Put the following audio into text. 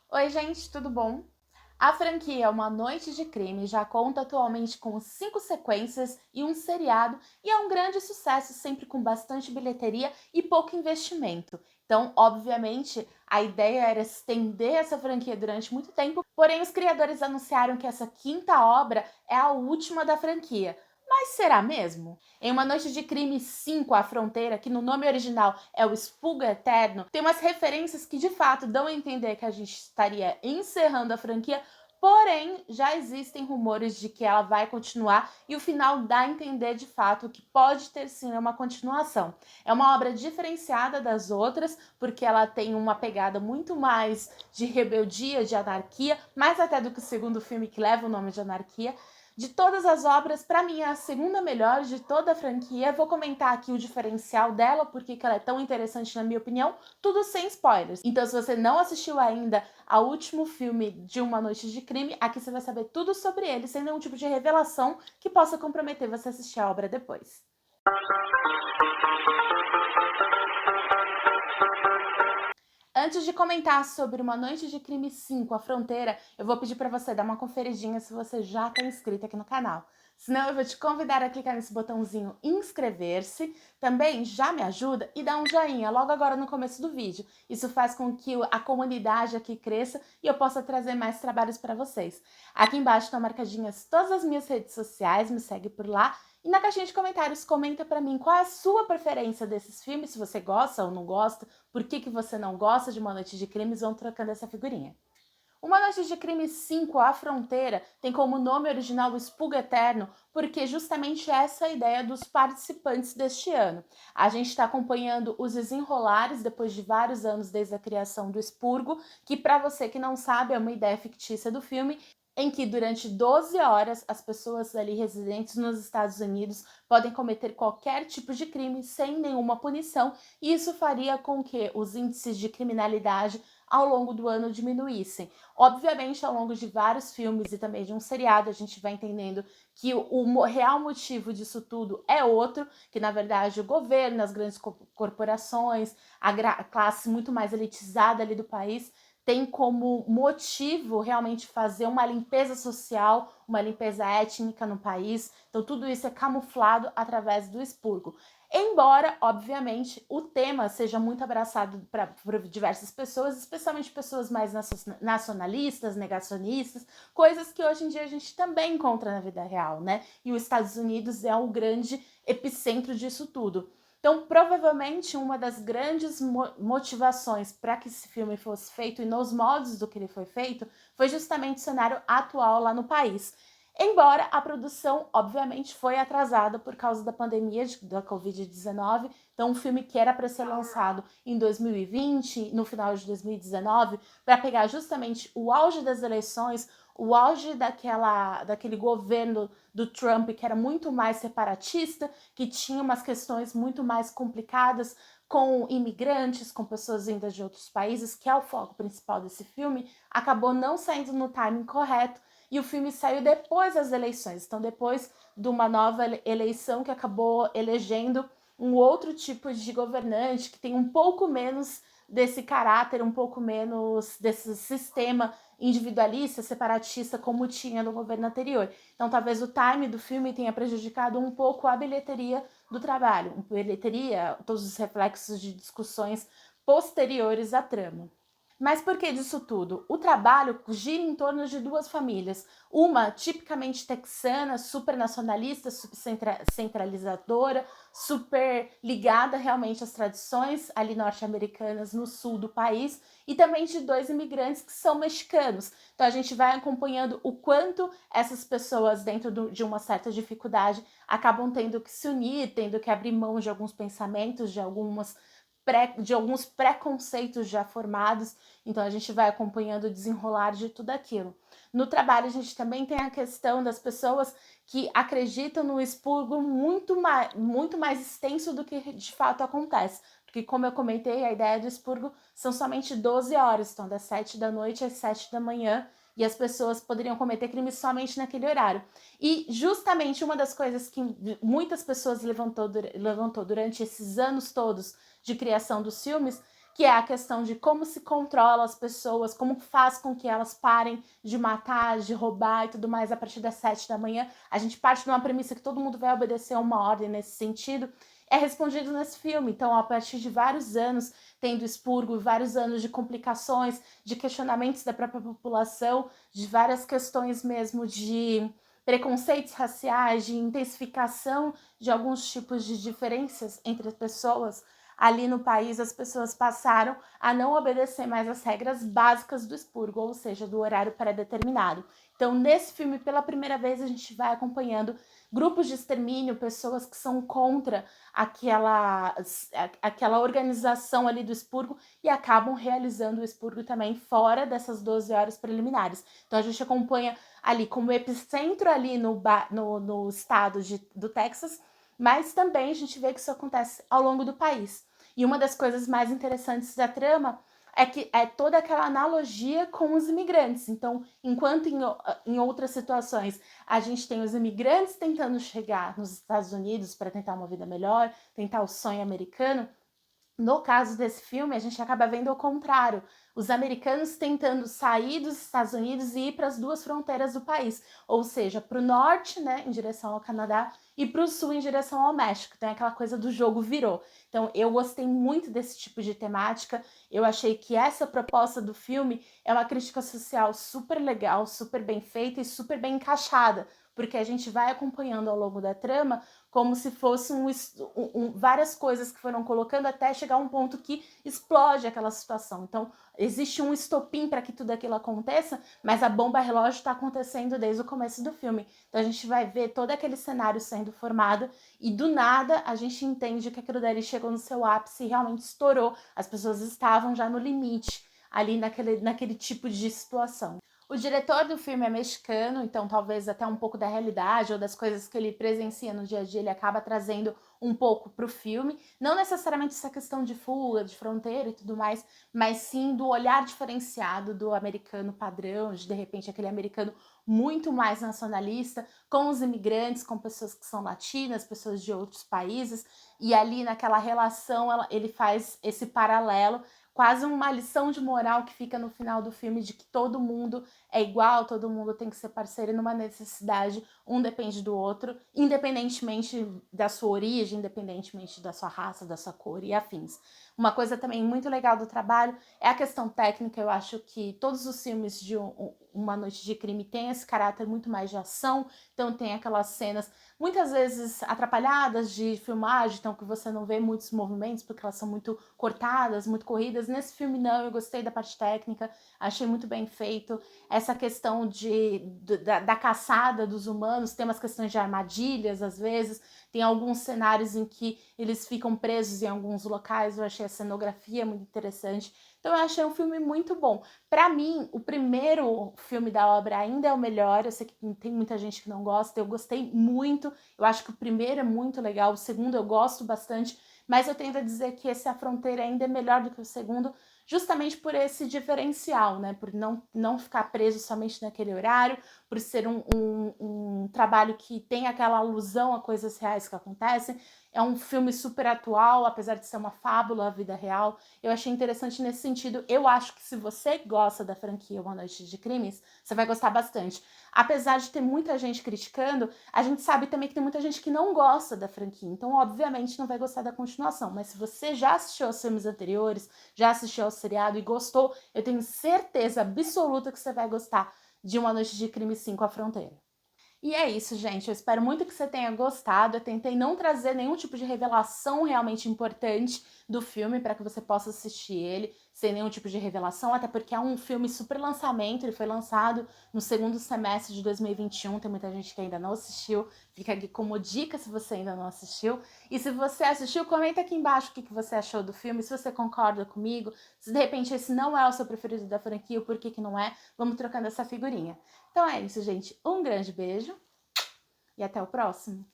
Oi, gente, tudo bom? A franquia Uma Noite de Crime já conta atualmente com 5 sequências e um seriado, e é um grande sucesso, sempre com bastante bilheteria e pouco investimento. Então, obviamente, a ideia era estender essa franquia durante muito tempo, porém os criadores anunciaram que essa quinta obra é a última da franquia. Mas será mesmo? Em Uma Noite de Crime 5, A Fronteira, que no nome original é o Expurgo Eterno, tem umas referências que de fato dão a entender que a gente estaria encerrando a franquia. Porém, já existem rumores de que ela vai continuar e o final dá a entender de fato que pode ter sim uma continuação. É uma obra diferenciada das outras, porque ela tem uma pegada muito mais de rebeldia, de anarquia, mais até do que o segundo filme que leva o nome de Anarquia. De todas as obras, para mim é a segunda melhor de toda a franquia. Vou comentar aqui o diferencial dela, porque ela é tão interessante na minha opinião, tudo sem spoilers. Então, se você não assistiu ainda ao último filme de Uma Noite de Crime, aqui você vai saber tudo sobre ele, sem nenhum tipo de revelação que possa comprometer você a assistir a obra depois. Antes de comentar sobre Uma Noite de Crime 5, A Fronteira, eu vou pedir para você dar uma conferidinha se você já está inscrito aqui no canal. Senão eu vou te convidar a clicar nesse botãozinho inscrever-se. Também já me ajuda e dá um joinha logo agora no começo do vídeo. Isso faz com que a comunidade aqui cresça e eu possa trazer mais trabalhos para vocês. Aqui embaixo estão marcadinhas todas as minhas redes sociais, me segue por lá. E na caixinha de comentários comenta para mim qual é a sua preferência desses filmes, se você gosta ou não gosta, por que você não gosta de Uma Noite de Crimes, vão trocando essa figurinha. Uma Noite de Crime 5, A Fronteira, tem como nome original o Expurgo Eterno, porque justamente essa é a ideia dos participantes deste ano. A gente está acompanhando os desenrolares depois de vários anos desde a criação do Expurgo, que para você que não sabe é uma ideia fictícia do filme, em que durante 12 horas as pessoas ali residentes nos Estados Unidos podem cometer qualquer tipo de crime sem nenhuma punição, e isso faria com que os índices de criminalidade ao longo do ano diminuíssem. Obviamente, ao longo de vários filmes e também de um seriado, a gente vai entendendo que o real motivo disso tudo é outro, que na verdade o governo, as grandes corporações, a classe muito mais elitizada ali do país tem como motivo realmente fazer uma limpeza social, uma limpeza étnica no país. Então tudo isso é camuflado através do expurgo. Embora, obviamente, o tema seja muito abraçado por diversas pessoas, especialmente pessoas mais nacionalistas, negacionistas, coisas que hoje em dia a gente também encontra na vida real, né? E os Estados Unidos é o grande epicentro disso tudo. Então, provavelmente, uma das grandes motivações para que esse filme fosse feito e nos modos do que ele foi feito foi justamente o cenário atual lá no país. Embora a produção, obviamente, foi atrasada por causa da pandemia da Covid-19, então um filme que era para ser lançado em 2020, no final de 2019, para pegar justamente o auge das eleições, o auge daquele governo do Trump, que era muito mais separatista, que tinha umas questões muito mais complicadas com imigrantes, com pessoas vindas de outros países, que é o foco principal desse filme, acabou não saindo no timing correto, e o filme saiu depois das eleições, então depois de uma nova eleição que acabou elegendo um outro tipo de governante que tem um pouco menos desse caráter, um pouco menos desse sistema individualista, separatista, como tinha no governo anterior. Então talvez o time do filme tenha prejudicado um pouco a bilheteria do trabalho, bilheteria, todos os reflexos de discussões posteriores à trama. Mas por que disso tudo? O trabalho gira em torno de duas famílias. Uma tipicamente texana, super nacionalista, super centralizadora, super ligada realmente às tradições ali norte-americanas no sul do país, e também de dois imigrantes que são mexicanos. Então a gente vai acompanhando o quanto essas pessoas, dentro de uma certa dificuldade, acabam tendo que se unir, tendo que abrir mão de alguns pensamentos, de alguns preconceitos já formados, então a gente vai acompanhando o desenrolar de tudo aquilo. No trabalho a gente também tem a questão das pessoas que acreditam no expurgo muito mais extenso do que de fato acontece, porque como eu comentei, a ideia do expurgo são somente 12 horas, então das 7 da noite às 7 da manhã, e as pessoas poderiam cometer crimes somente naquele horário. E justamente uma das coisas que muitas pessoas levantou durante esses anos todos de criação dos filmes, que é a questão de como se controla as pessoas, como faz com que elas parem de matar, de roubar e tudo mais a partir das 7 da manhã. A gente parte de uma premissa que todo mundo vai obedecer a uma ordem nesse sentido. É respondido nesse filme. Então, a partir de vários anos tendo expurgo, vários anos de complicações, de questionamentos da própria população, de várias questões mesmo de preconceitos raciais, de intensificação de alguns tipos de diferenças entre as pessoas, ali no país as pessoas passaram a não obedecer mais as regras básicas do expurgo, ou seja, do horário pré-determinado. Então, nesse filme, pela primeira vez, a gente vai acompanhando grupos de extermínio, pessoas que são contra aquela organização ali do expurgo e acabam realizando o expurgo também fora dessas 12 horas preliminares. Então, a gente acompanha ali como epicentro ali no estado do Texas, mas também a gente vê que isso acontece ao longo do país. E uma das coisas mais interessantes da trama é que é toda aquela analogia com os imigrantes. Então, enquanto em outras situações a gente tem os imigrantes tentando chegar nos Estados Unidos para tentar uma vida melhor, tentar o sonho americano, no caso desse filme, a gente acaba vendo o contrário. Os americanos tentando sair dos Estados Unidos e ir para as duas fronteiras do país. Ou seja, para o norte, né, em direção ao Canadá, e para o sul, em direção ao México. Então, é aquela coisa do jogo virou. Então, eu gostei muito desse tipo de temática. Eu achei que essa proposta do filme é uma crítica social super legal, super bem feita e super bem encaixada. Porque a gente vai acompanhando ao longo da trama como se fossem várias coisas que foram colocando até chegar a um ponto que explode aquela situação. Então, existe um estopim para que tudo aquilo aconteça, mas a bomba relógio está acontecendo desde o começo do filme. Então, a gente vai ver todo aquele cenário sendo formado e, do nada, a gente entende que aquilo dali chegou no seu ápice e realmente estourou. As pessoas estavam já no limite ali naquele tipo de situação. O diretor do filme é mexicano, então talvez até um pouco da realidade ou das coisas que ele presencia no dia a dia ele acaba trazendo um pouco para o filme. Não necessariamente essa questão de fuga, de fronteira e tudo mais, mas sim do olhar diferenciado do americano padrão, de repente aquele americano muito mais nacionalista, com os imigrantes, com pessoas que são latinas, pessoas de outros países, e ali naquela relação ele faz esse paralelo, quase uma lição de moral que fica no final do filme de que todo mundo é igual, todo mundo tem que ser parceiro e numa necessidade, um depende do outro, independentemente da sua origem, independentemente da sua raça, da sua cor e afins. Uma coisa também muito legal do trabalho é a questão técnica. Eu acho que todos os filmes de Uma Noite de Crime têm esse caráter muito mais de ação, então tem aquelas cenas muitas vezes atrapalhadas de filmagem, então que você não vê muitos movimentos porque elas são muito cortadas, muito corridas. Nesse filme não, eu gostei da parte técnica, achei muito bem feito. Essa questão da caçada dos humanos, tem umas questões de armadilhas às vezes, tem alguns cenários em que eles ficam presos em alguns locais, eu achei a cenografia muito interessante. Então eu achei um filme muito bom. Para mim, o primeiro filme da obra ainda é o melhor. Eu sei que tem muita gente que não gosta, eu gostei muito. Eu acho que o primeiro é muito legal, o segundo eu gosto bastante, mas eu tento dizer que esse A Fronteira ainda é melhor do que o segundo, justamente por esse diferencial, né? Por não ficar preso somente naquele horário, por ser um trabalho que tem aquela alusão a coisas reais que acontecem. É um filme super atual, apesar de ser uma fábula, a vida real. Eu achei interessante nesse sentido. Eu acho que se você gosta da franquia Uma Noite de Crimes, você vai gostar bastante. Apesar de ter muita gente criticando, a gente sabe também que tem muita gente que não gosta da franquia. Então, obviamente, não vai gostar da continuação. Mas se você já assistiu aos filmes anteriores, já assistiu ao seriado e gostou, eu tenho certeza absoluta que você vai gostar de Uma Noite de Crime 5, A Fronteira. E é isso, gente. Eu espero muito que você tenha gostado. Eu tentei não trazer nenhum tipo de revelação realmente importante do filme para que você possa assistir ele sem nenhum tipo de revelação, até porque é um filme super lançamento. Ele foi lançado no segundo semestre de 2021. Tem muita gente que ainda não assistiu. Fica aqui como dica se você ainda não assistiu. E se você assistiu, comenta aqui embaixo o que você achou do filme, se você concorda comigo, se de repente esse não é o seu preferido da franquia, o porquê que não é. Vamos trocando essa figurinha. Então é isso, gente. Um grande beijo e até o próximo.